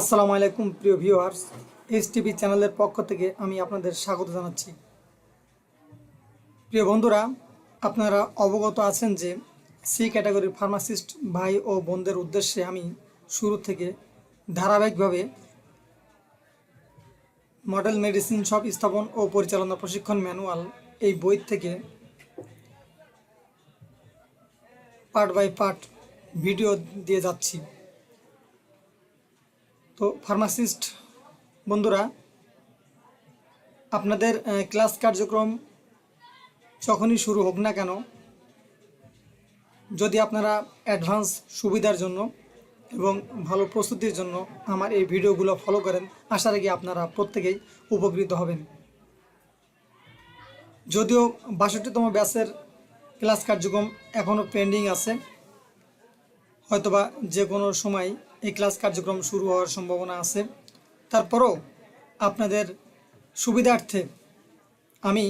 আসসালামু আলাইকুম প্রিয় ভিউয়ার্স, এসটিভি চ্যানেলের পক্ষ থেকে আমি আপনাদের স্বাগত জানাচ্ছি। প্রিয় বন্ধুরা, আপনারা অবগত আছেন যে সি ক্যাটাগরির ফার্মাসিস্ট ভাই ও বোনদের উদ্দেশ্যে আমি শুরু থেকে ধারাবাহিকভাবে মডেল মেডিসিন শপ স্থাপন ও পরিচালনা প্রশিক্ষণ ম্যানুয়াল এই বই থেকে পার্ট বাই পার্ট ভিডিও দিয়ে যাচ্ছি। তো ফার্মাসিস্ট বন্ধুরা, আপনাদের ক্লাস কার্যক্রম যখনই শুরু হোক না কেন, যদি আপনারা অ্যাডভান্স সুবিধার জন্য এবং ভালো প্রস্তুতির জন্য আমার এই ভিডিওগুলো ফলো করেন, আশা রাখি আপনারা প্রত্যেকেই উপকৃত হবেন। যদিও ৬২তম ব্যাচের ক্লাস কার্যক্রম এখনও পেন্ডিং আছে, হয়তোবা যে কোনো সময় এই ক্লাস কার্যক্রম শুরু হওয়ার সম্ভাবনা আছে। তারপরও আপনাদের সুবিধার্থে আমি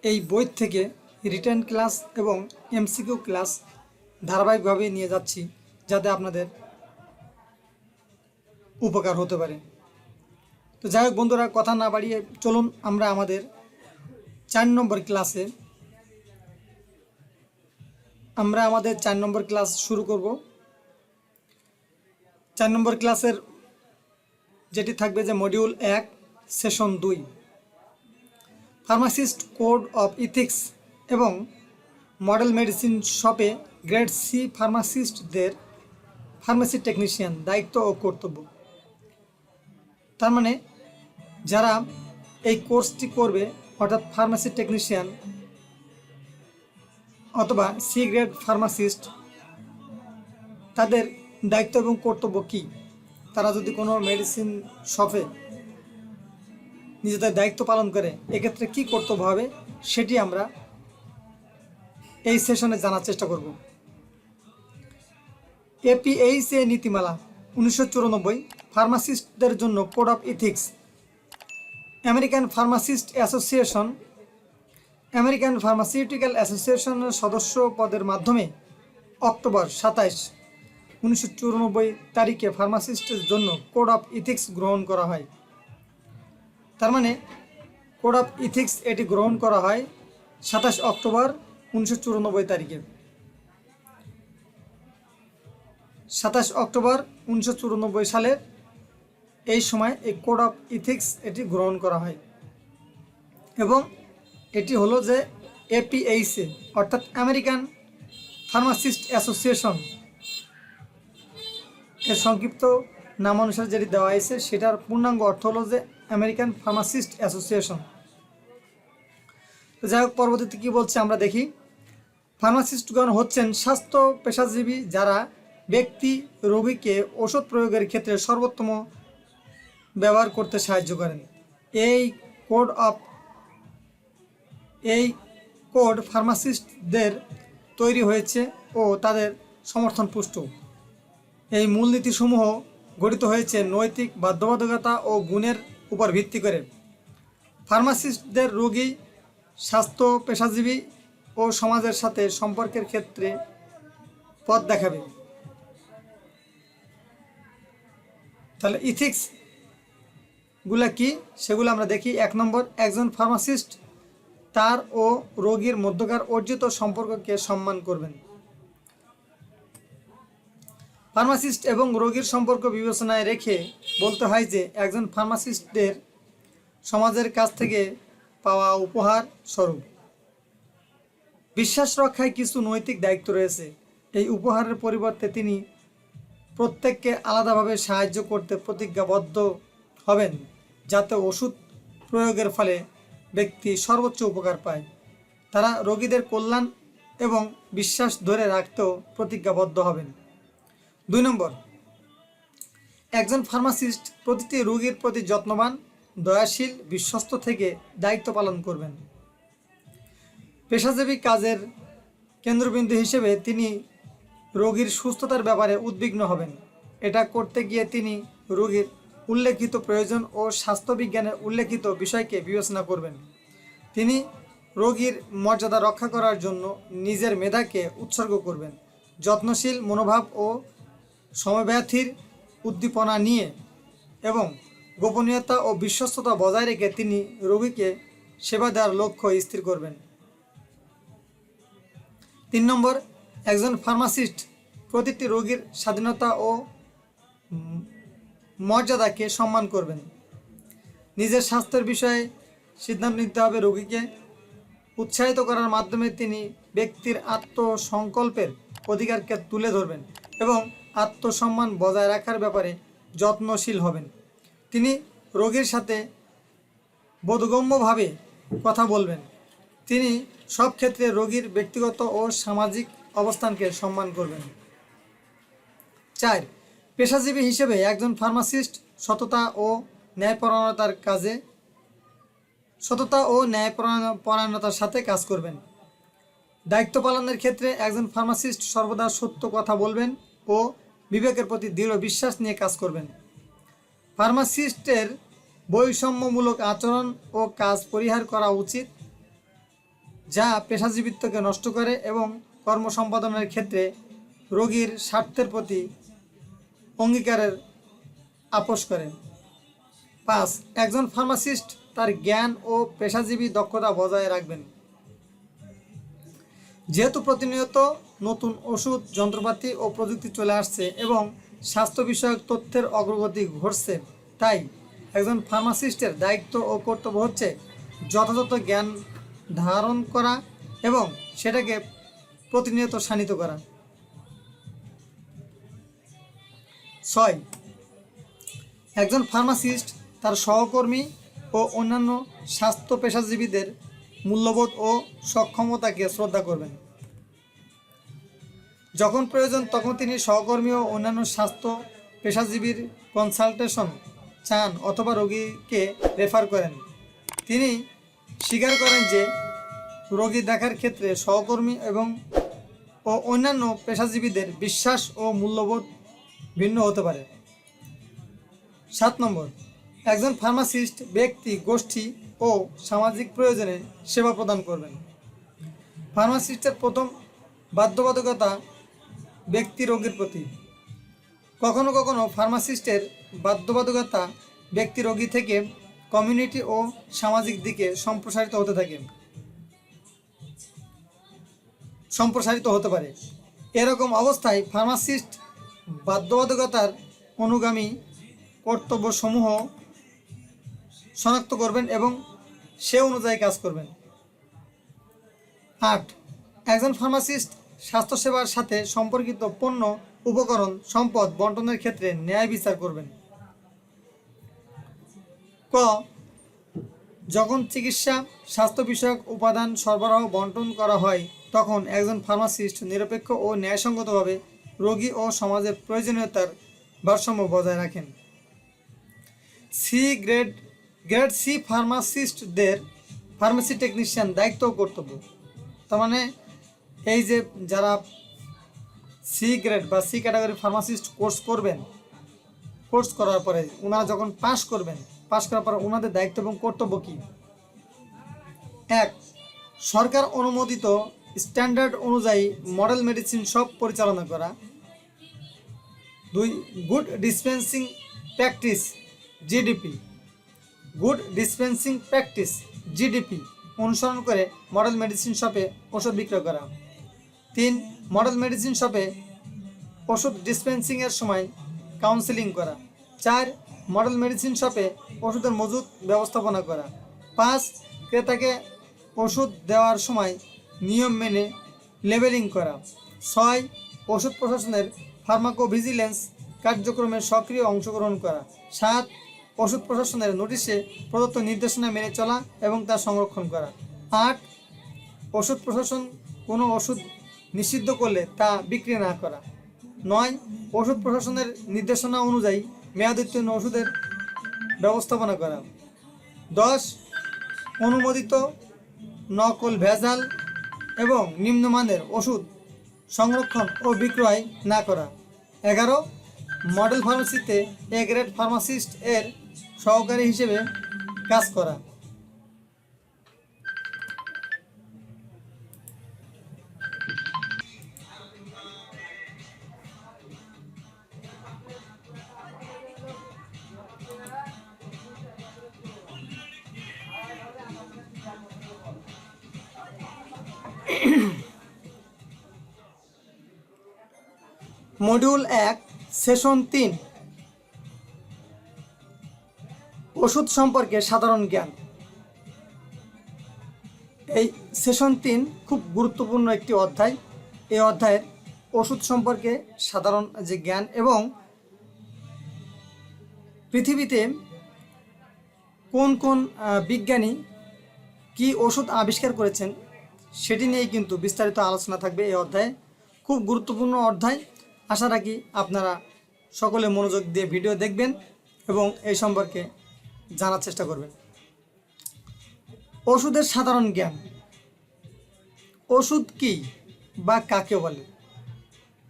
এই বই থেকে রিটেন ক্লাস এবং এমসিকিউ ক্লাস ধারাবাহিকভাবে নিয়ে যাচ্ছি, যাতে আপনাদের উপকার হতে পারে। তো যাই হোক বন্ধুরা, কথা না বাড়িয়ে চলুন আমরা আমাদের ৪ নম্বর ক্লাস শুরু করব। ৪ নম্বর ক্লাসের যেটি থাকবে যে module ১ session ২ pharmacist code of ethics এবং মডেল মেডিসিন শপে গ্রেড সি ফার্মাসিস্টদের ফার্মেসি টেকনিশিয়ান দায়িত্ব ও কর্তব্য। তার মানে যারা এই কোর্সটি করবে, অর্থাৎ ফার্মেসি টেকনিশিয়ান অথবা সি গ্রেড ফার্মাসিস্ট, তাদের দায়িত্ব এবং কর্তব্য কী, তারা যদি কোনো মেডিসিন শপে নিজেদের দায়িত্ব পালন করে এক্ষেত্রে কী কর্তব্য হবে, সেটি আমরা এই সেশনে জানার চেষ্টা করব। এপিএইচএ নীতিমালা ১৯৯৪, ফার্মাসিস্টদের জন্য code of ethics, American pharmacist association, American pharmaceutical অ্যাসোসিয়েশনের সদস্য পদের মাধ্যমে অক্টোবর ২৭, ১৯৯৪ তারিখে ফার্মাসিস্টের জন্য কোড অফ ইথিক্স গ্রহণ করা হয়। তার মানে কোড অফ ইথিক্স এটি গ্রহণ করা হয় ২৭ অক্টোবর ১৯৯৪ তারিখে। ২৭ অক্টোবর ১৯৯৪ সালের এই সময় এই কোড অফ ইথিক্স এটি গ্রহণ করা হয় এবং এটি হলো যে এপিএইচএ অর্থাৎ আমেরিকান ফার্মাসিস্ট অ্যাসোসিয়েশন এর সংক্ষিপ্ত নাম অনুসারে যেটি দেওয়া হয়েছে, সেটার পূর্ণাঙ্গ অর্থ হলো যে আমেরিকান ফার্মাসিস্ট অ্যাসোসিয়েশন। তো যাই হোক, পরবর্তীতে কী বলছে আমরা দেখি। ফার্মাসিস্টগণ হচ্ছেন স্বাস্থ্য পেশাজীবী যারা ব্যক্তি রোগীকে ওষুধ প্রয়োগের ক্ষেত্রে সর্বোত্তম ব্যবহার করতে সাহায্য করেন। এই কোড ফার্মাসিস্টদের তৈরি হয়েছে ও তাদের সমর্থন পুষ্ট। এই মূলনীতিসমূহ গঠিত হয়েছে নৈতিক বাধ্যবাধকতা ও গুণের উপর ভিত্তি করে। ফার্মাসিস্টদের রোগী, স্বাস্থ্য পেশাজীবী ও সমাজের সাথে সম্পর্কের ক্ষেত্রে পথ দেখাবে। তাহলে ইথিক্সগুলো কি, সেগুলো আমরা দেখি। ১ নম্বর, একজন ফার্মাসিস্ট তার ও রোগীর মধ্যকার অর্জিত সম্পর্ককে সম্মান করবেন। ফার্মাসিস্ট এবং রোগীর সম্পর্ক বিবেচনায় রেখে বলতে হয় যে একজন ফার্মাসিস্টদের সমাজের কাছ থেকে পাওয়া উপহার স্বরূপ বিশ্বাস রক্ষায় কিছু নৈতিক দায়িত্ব রয়েছে। এই উপহারের পরিবর্তে তিনি প্রত্যেককে আলাদাভাবে সাহায্য করতে প্রতিজ্ঞাবদ্ধ হবেন, যাতে ওষুধ প্রয়োগের ফলে ব্যক্তি সর্বোচ্চ উপকার পায়। তারা রোগীদের কল্যাণ এবং বিশ্বাস ধরে রাখতেও প্রতিজ্ঞাবদ্ধ হবেন। ২ নম্বর, একজন ফার্মাসিস্ট প্রতিটি রোগীর প্রতি যত্নবান, দয়াশীল, বিশ্বস্ত থেকে দায়িত্ব পালন করবেন। পেশাজীবী কাজের কেন্দ্রবিন্দু হিসেবে তিনি রোগীর সুস্থতার ব্যাপারে উদ্বিগ্ন হবেন। এটা করতে গিয়ে তিনি রোগীর উল্লেখিত প্রয়োজন ও স্বাস্থ্যবিজ্ঞানের উল্লেখিত বিষয়কে বিবেচনা করবেন। তিনি রোগীর মর্যাদা রক্ষা করার জন্য নিজের মেধাকে উৎসর্গ করবেন। যত্নশীল মনোভাব ও সমব্যথীর উদ্দীপনা নিয়ে এবং গোপনীয়তা ও বিশ্বস্ততা বজায় রেখে তিনি রোগীকে সেবা দেওয়ার লক্ষ্য স্থির করবেন। 3 নম্বর, একজন ফার্মাসিস্ট প্রতিটি রোগীর স্বাধীনতা ও মর্যাদাকে সম্মান করবেন। নিজের স্বাস্থ্যের বিষয়ে সিদ্ধান্ত নিতে হবে রোগীকে উৎসাহিত করার মাধ্যমে তিনি ব্যক্তির আত্মসংকল্পের অধিকারকে তুলে ধরবেন এবং আত্মসম্মান বজায় রাখার ব্যাপারে যত্নশীল হবেন। তিনি রোগীর সাথে বোধগম্যভাবে কথা বলবেন। তিনি সব ক্ষেত্রে রোগীর ব্যক্তিগত ও সামাজিক অবস্থানকে সম্মান করবেন। 4, পেশাজীবী হিসেবে একজন ফার্মাসিস্ট সততা ও ন্যায়পরায়ণতার সাথে কাজ করবেন। দায়িত্ব পালনের ক্ষেত্রে একজন ফার্মাসিস্ট সর্বদা সত্য কথা বলবেন ও বিবেকের প্রতি দৃঢ় বিশ্বাস নিয়ে কাজ করবেন। ফার্মাসিস্টের বৈষম্যমূলক আচরণ ও কাজ পরিহার করা উচিত, যা পেশাজীবিত্বকে নষ্ট করে এবং কর্ম সম্পাদনের ক্ষেত্রে রোগীর স্বার্থের প্রতি অঙ্গীকারের আপোষ করে। 5, একজন ফার্মাসিস্ট তার জ্ঞান ও পেশাজীবী দক্ষতা বজায় রাখবেন। যেহেতু প্রতিনিয়ত নতুন ওষুধ, যন্ত্রপাতি ও প্রযুক্তি চলে আসছে এবং স্বাস্থ্য বিষয়ক তথ্যের অগ্রগতি ঘটছে, তাই একজন ফার্মাসিস্টের দায়িত্ব ও কর্তব্য হচ্ছে যথাযথ জ্ঞান ধারণ করা এবং সেটাকে প্রতিনিয়ত শানিত করা। 6, একজন ফার্মাসিস্ট তার সহকর্মী ও অন্যান্য স্বাস্থ্য পেশাজীবীদের মূল্যবোধ ও সক্ষমতাকে শ্রদ্ধা করবেন। যখন প্রয়োজন তখন তিনি সহকর্মী ও অন্যান্য স্বাস্থ্য পেশাজীবীর কনসালটেশন চান অথবা রোগীকে রেফার করেন। তিনি স্বীকার করেন যে রোগী দেখার ক্ষেত্রে সহকর্মী ও অন্যান্য পেশাজীবীদের বিশ্বাস ও মূল্যবোধ ভিন্ন হতে পারে। 7 নম্বর, একজন ফার্মাসিস্ট ব্যক্তি, গোষ্ঠী ও সামাজিক প্রয়োজনে সেবা প্রদান করবেন। ফার্মাসিস্টের প্রথম বাধ্যবাধকতা ব্যক্তি রোগীর প্রতি। কখনো কখনো ফার্মাসিস্টের বাধ্যবাধকতা ব্যক্তি রোগী থেকে কমিউনিটি ও সামাজিক দিকে সম্প্রসারিত হতে পারে। এরকম অবস্থায় ফার্মাসিস্ট বাধ্যবাধকতার অনুগামী কর্তব্যসমূহ শনাক্ত করবেন এবং সে অনুযায়ী কাজ করবেন। 8, একজন ফার্মাসিস্ট স্বাস্থ্যসেবার সাথে সম্পর্কিত পণ্য, উপকরণ, সম্পদ বণ্টনের ক্ষেত্রে ন্যায় বিচার করবেন। ক, যখন চিকিৎসা স্বাস্থ্য বিষয়ক উপাদান সরবরাহ বণ্টন করা হয় তখন একজন ফার্মাসিস্ট নিরপেক্ষ ও ন্যায়সঙ্গতভাবে রোগী ও সমাজের প্রয়োজনীয়তার ভারসাম্য বজায় রাখেন। গ্রেড সি ফার্মাসিস্টদের ফার্মেসি টেকনিশিয়ান দায়িত্ব ও কর্তব্য। তার মানে এই যে যারা সি গ্রেড বা সি ক্যাটাগরি ফার্মাসিস্ট কোর্স করার পরে ওনারা যখন পাশ করার পরে ওনাদের দায়িত্ব এবং কর্তব্য কী? 1, সরকার অনুমোদিত স্ট্যান্ডার্ড অনুযায়ী মডেল মেডিসিন শপ পরিচালনা করা। 2, গুড ডিসপেন্সিং প্র্যাকটিস জিডিপি অনুসরণ করে মডেল মেডিসিন শপে ওষুধ বিক্রয় করা। 3, মডেল মেডিসিন শপে ওষুধ ডিসপেন্সিংয়ের সময় কাউন্সেলিং করা। 4, মডেল মেডিসিন শপে ওষুধের মজুত ব্যবস্থাপনা করা। 5, ক্রেতাকে ওষুধ দেওয়ার সময় নিয়ম মেনে লেবেলিং করা। 6, ওষুধ প্রশাসনের ফার্মাকোভিজিলেন্স কার্যক্রমে সক্রিয় অংশগ্রহণ করা। 7, ওষুধ প্রশাসনের নোটিশে প্রদত্ত নির্দেশনা মেনে চলা এবং তা সংরক্ষণ করা। 8, ওষুধ প্রশাসন কোনো ওষুধ নিষিদ্ধ করলে তা বিক্রি না করা। 9, ওষুধ প্রশাসনের নির্দেশনা অনুযায়ী মেয়াদোত্তীর্ণ ওষুধের ব্যবস্থাপনা করা। 10, অনুমোদিত নকল, ভেজাল এবং নিম্নমানের ওষুধ সংরক্ষণ ও বিক্রয় না করা। 11, মডেল ফার্মেসিতে এ গ্রেড ফার্মাসিস্ট এর সহকারী হিসেবে কাজ করা। মডিউল 1 সেশন 3 ওষুধ সম্পর্কে সাধারণ জ্ঞান। এই সেশন 3 খুব গুরুত্বপূর্ণ একটি অধ্যায়। এই অধ্যায়ের ওষুধ সম্পর্কে সাধারণ যে জ্ঞান এবং পৃথিবীতে কোন কোন বিজ্ঞানী কি ওষুধ আবিষ্কার করেছেন সেটি নিয়েই কিন্তু বিস্তারিত আলোচনা থাকবে এই অধ্যায়ে। খুব গুরুত্বপূর্ণ অধ্যায়। আশা রাখি আপনারা সকলে মনোযোগ দিয়ে ভিডিও দেখবেন এবং এই সম্পর্কে জানার চেষ্টা করবেন। ওষুধের সাধারণ জ্ঞান। ওষুধ কি বা কাকে বলে?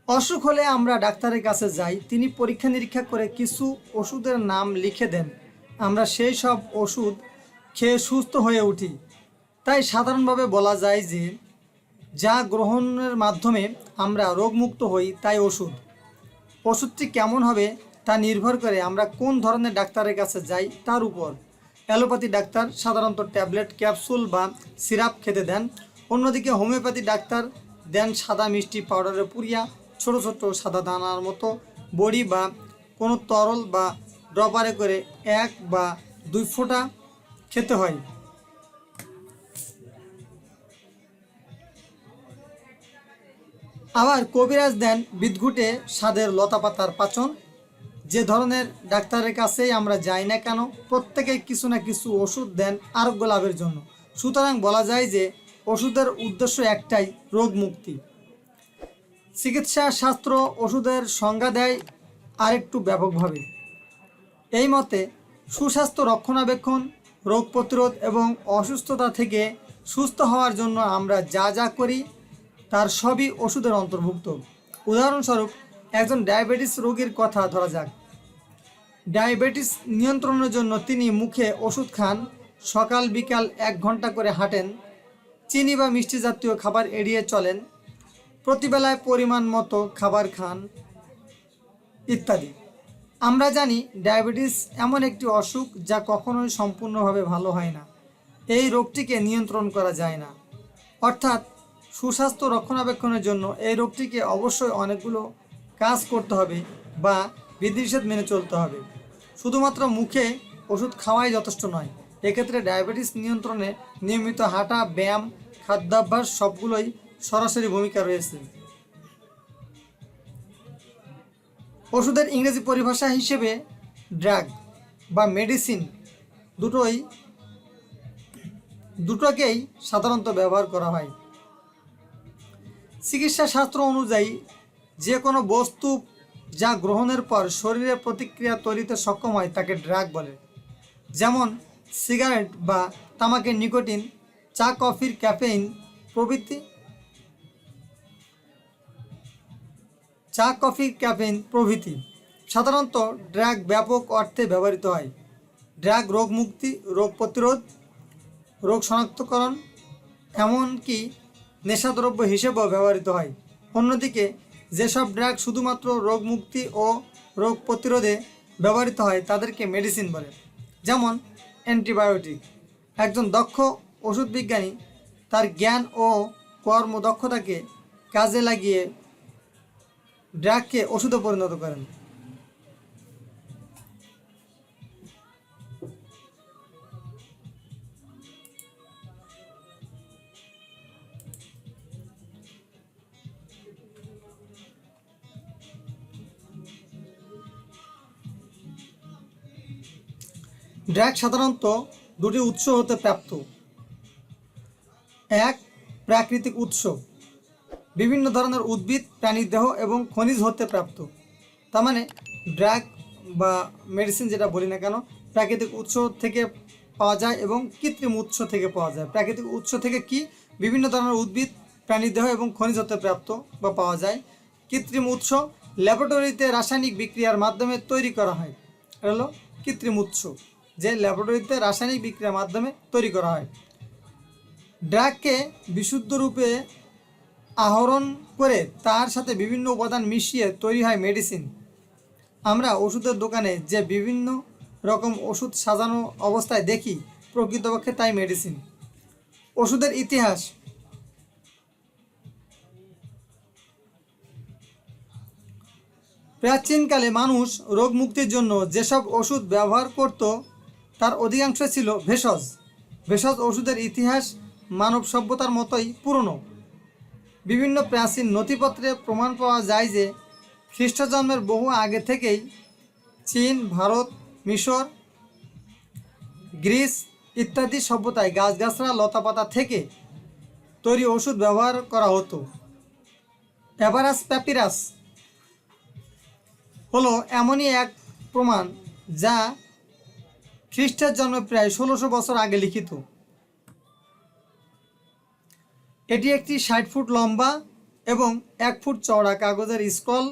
অসুখ হলে আমরা ডাক্তারের কাছে যাই, তিনি পরীক্ষা নিরীক্ষা করে কিছু ওষুধের নাম লিখে দেন। আমরা সেই সব ওষুধ খেয়ে সুস্থ হয়ে উঠি। তাই সাধারণভাবে বলা যায় যে যা গ্রহণের মাধ্যমে আমরা রোগমুক্ত হই তাই ওষুধ। ওষুধটি কেমন হবে তা নির্ভর করে আমরা কোন ধরনের ডাক্তারের কাছে যাই তার উপর। অ্যালোপ্যাথি ডাক্তার সাধারণত ট্যাবলেট, ক্যাপসুল বা সিরাপ খেতে দেন। অন্যদিকে হোমিওপ্যাথি ডাক্তার দেন সাদা মিষ্টি পাউডারে পুড়িয়া ছোট ছোট সাদা দানার মতো বড়ি বা কোনো তরল বা ড্রপারে করে 1 বা 2 ফোঁটা খেতে হয়। আবার কবিরাজ দেন বিদঘুটে স্বাদের লতাপাতার পাচন। যে ধরনের ডাক্তারের কাছেই আমরা যাই না কেন প্রত্যেকেই কিছু না কিছু ওষুধ দেন আরোগ্য লাভের জন্য। সুতরাং বলা যায় যে ওষুধের উদ্দেশ্য একটাই, রোগ মুক্তি। চিকিৎসা শাস্ত্র ওষুধের সংজ্ঞা দেয় আরেকটু ব্যাপকভাবে। এই মতে সুস্বাস্থ্য রক্ষণাবেক্ষণ, রোগ প্রতিরোধ এবং অসুস্থতা থেকে সুস্থ হওয়ার জন্য আমরা যা যা করি তার সবই ওষুধের অন্তর্ভুক্ত। উদাহরণস্বরূপ একজন ডায়াবেটিস রোগীর কথা ধরা যাক। ডায়াবেটিস নিয়ন্ত্রণের জন্য তিনি মুখে ওষুধ খান, সকাল বিকাল 1 ঘন্টা করে হাঁটেন, চিনি বা মিষ্টি জাতীয় খাবার এড়িয়ে চলেন, প্রতিবেলায় পরিমাণ মতো খাবার খান ইত্যাদি। আমরা জানি ডায়াবেটিস এমন একটি অসুখ যা কখনোই সম্পূর্ণভাবে ভালো হয় না। এই রোগটিকে নিয়ন্ত্রণ করা যায় না। অর্থাৎ সুস্বাস্থ্য রক্ষণাবেক্ষণের জন্য এই রোগটিকে অবশ্যই অনেকগুলো কাজ করতে হবে বা বিধিনিষেধ মেনে চলতে হবে। শুধুমাত্র মুখে ওষুধ খাওয়াই যথেষ্ট নয়। এক্ষেত্রে ডায়াবেটিস নিয়ন্ত্রণে নিয়মিত হাঁটা, ব্যায়াম, খাদ্যাভ্যাস সবগুলোই সরাসরি ভূমিকা রয়েছে। ওষুধের ইংরেজি পরিভাষা হিসেবে ড্রাগ বা মেডিসিন দুটোকেই সাধারণত ব্যবহার করা হয়। চিকিৎসা শাস্ত্র অনুযায়ী যে কোনো বস্তু যা গ্রহণের পর শরীরে প্রতিক্রিয়া তৈরিতে সক্ষম হয় তাকে ড্রাগ বলে। যেমন সিগারেট বা তামাকের নিকোটিন, চা কফির ক্যাফেইন প্রভৃতি। সাধারণত ড্রাগ ব্যাপক অর্থে ব্যবহৃত হয়। ড্রাগ রোগ মুক্তি, রোগ প্রতিরোধ, রোগ শনাক্তকরণ, এমনকি নেশাদ্রব্য হিসেবেও ব্যবহৃত হয়। অন্যদিকে যেসব ড্রাগ শুধুমাত্র রোগ মুক্তি ও রোগ প্রতিরোধে ব্যবহৃত হয় তাদেরকে মেডিসিন বলে। যেমন অ্যান্টিবায়োটিক। একজন দক্ষ ওষুধ বিজ্ঞানী তার জ্ঞান ও কর্মদক্ষতাকে কাজে লাগিয়ে ড্রাগকে ওষুধে পরিণত করেন। ড্রাগ সাধারণত 2টি উৎস হতে প্রাপ্ত। 1. প্রাকৃতিক উৎস, বিভিন্ন ধরনের উদ্ভিদ, প্রাণীর দেহ এবং খনিজ হতে প্রাপ্ত। তার মানে ড্রাগ বা মেডিসিন যেটা বলি না কেন প্রাকৃতিক উৎস থেকে পাওয়া যায় এবং কৃত্রিম উৎস থেকে পাওয়া যায়। প্রাকৃতিক উৎস থেকে কি বিভিন্ন ধরনের উদ্ভিদ, প্রাণীর দেহ এবং খনিজ হতে প্রাপ্ত বা পাওয়া যায়। কৃত্রিম উৎস ল্যাবরেটরিতে রাসায়নিক বিক্রিয়ার মাধ্যমে তৈরি করা হয়। এটা হলো কৃত্রিম উৎস, যে ল্যাবরেটরিতে রাসায়নিক বিক্রিয়ার মাধ্যমে তৈরি করা হয়। ড্রাগকে বিশুদ্ধ রূপে আহরণ করে তার সাথে বিভিন্ন উপাদান মিশিয়ে তৈরি হয় মেডিসিন। আমরা ওষুধের দোকানে যে বিভিন্ন রকম ওষুধ সাজানো অবস্থায় দেখি প্রকৃতপক্ষে তাই মেডিসিন। ওষুধের ইতিহাস। প্রাচীনকালে মানুষ রোগ মুক্তির জন্য যেসব ওষুধ ব্যবহার করত তার অধিকাংশ ছিল ভেষজ। ভেষজ ওষুধের ইতিহাস মানব সভ্যতার মতোই পুরনো। বিভিন্ন প্রাচীন নথিপত্রে প্রমাণ পাওয়া যায় যে খ্রিস্টজন্মের বহু আগে থেকেই চীন, ভারত, মিশর, গ্রিস ইত্যাদি সভ্যতায় গাছগাছড়া, লতাপাতা থেকে তৈরি ওষুধ ব্যবহার করা হতো। এভারাস প্যাপিরাস হলো এমনই এক প্রমাণ যা খ্রিস্টের জন্মে প্রায় 1600 বছর আগে লিখিত। এটি একটি 60 ফুট লম্বা এবং 1 ফুট চওড়া কাগজের স্ক্রল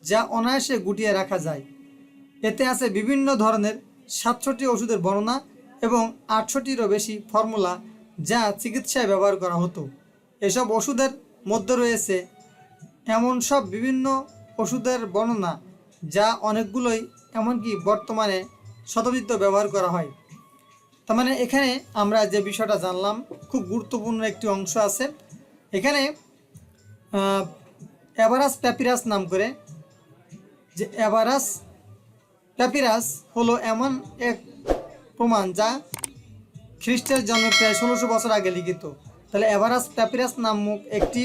যা অনায়াসে গুটিয়ে রাখা যায়। এতে আছে বিভিন্ন ধরনের 700টি ওষুধের বর্ণনা এবং 800টিরও বেশি ফর্মুলা যা চিকিৎসায় ব্যবহার করা হতো। এসব ওষুধের মধ্যে রয়েছে এমন সব বিভিন্ন ওষুধের বর্ণনা যা অনেকগুলোই এমনকি বর্তমানে শতাব্দীতে ব্যবহার করা হয়। তার মানে এখানে আমরা যে বিষয়টা জানলাম খুব গুরুত্বপূর্ণ একটি অংশ আছে এখানে। এভারাস প্যাপিরাস নাম করে, যে এভারাস প্যাপিরাস হলো এমন এক প্রমাণ যা খ্রিস্টের জন্ম প্রায় 1600 বছর আগে লিখিত। তাহলে এভারাস প্যাপিরাস নামক একটি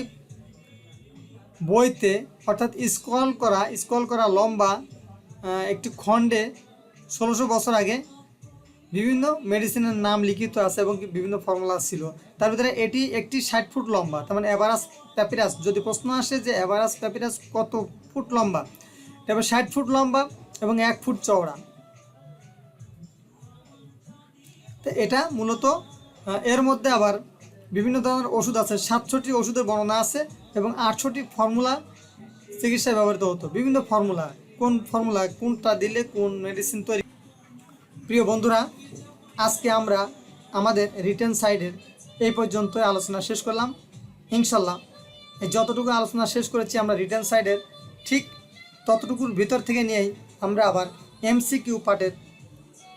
বইতে অর্থাৎ স্ক্রল করা লম্বা একটি খণ্ডে 1600 বছর আগে বিভিন্ন মেডিসিনের নাম লিখিত আছে এবং বিভিন্ন ফর্মুলা ছিল। তার ভিতরে এটি একটি 60 ফুট লম্বা। তার মানে এভারাস প্যাপিরাস, যদি প্রশ্ন আসে যে এভারাস প্যাপিরাস কত ফুট লম্বা, তারপর 60 ফুট লম্বা এবং 1 ফুট চওড়া। তো এটা মূলত এর মধ্যে আবার বিভিন্ন ধরনের ওষুধ আছে, 700টি ওষুধের বর্ণনা আছে এবং 800টি ফর্মুলা চিকিৎসায় ব্যবহৃত হতো। বিভিন্ন ফর্মুলা, কোন ফর্মুলা কোনটা দিলে কোন মেডিসিন তৈরি। প্রিয় বন্ধুরা, আজকে আমরা আমাদের রিটেন সাইডের এই পর্যন্ত আলোচনা শেষ করলাম। ইনশাল্লাহ যতটুকু আলোচনা শেষ করেছি আমরা রিটেন সাইডের ঠিক ততটুকুর ভিতর থেকে নিয়েই আমরা আবার এমসিকিউ পার্টের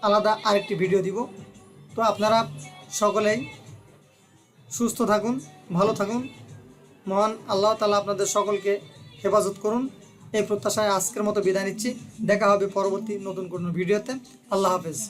আলাদা আরেকটি ভিডিও দিব। তো আপনারা সকলেই সুস্থ থাকুন, ভালো থাকুন। মহান আল্লাহ তাআলা আপনাদের সকলকে হেফাজত করুন এই প্রত্যাশায় আজকের মতো বিদায় নিচ্ছি। দেখা হবে পরবর্তী নতুন কোনো ভিডিওতে। আল্লাহ হাফেজ।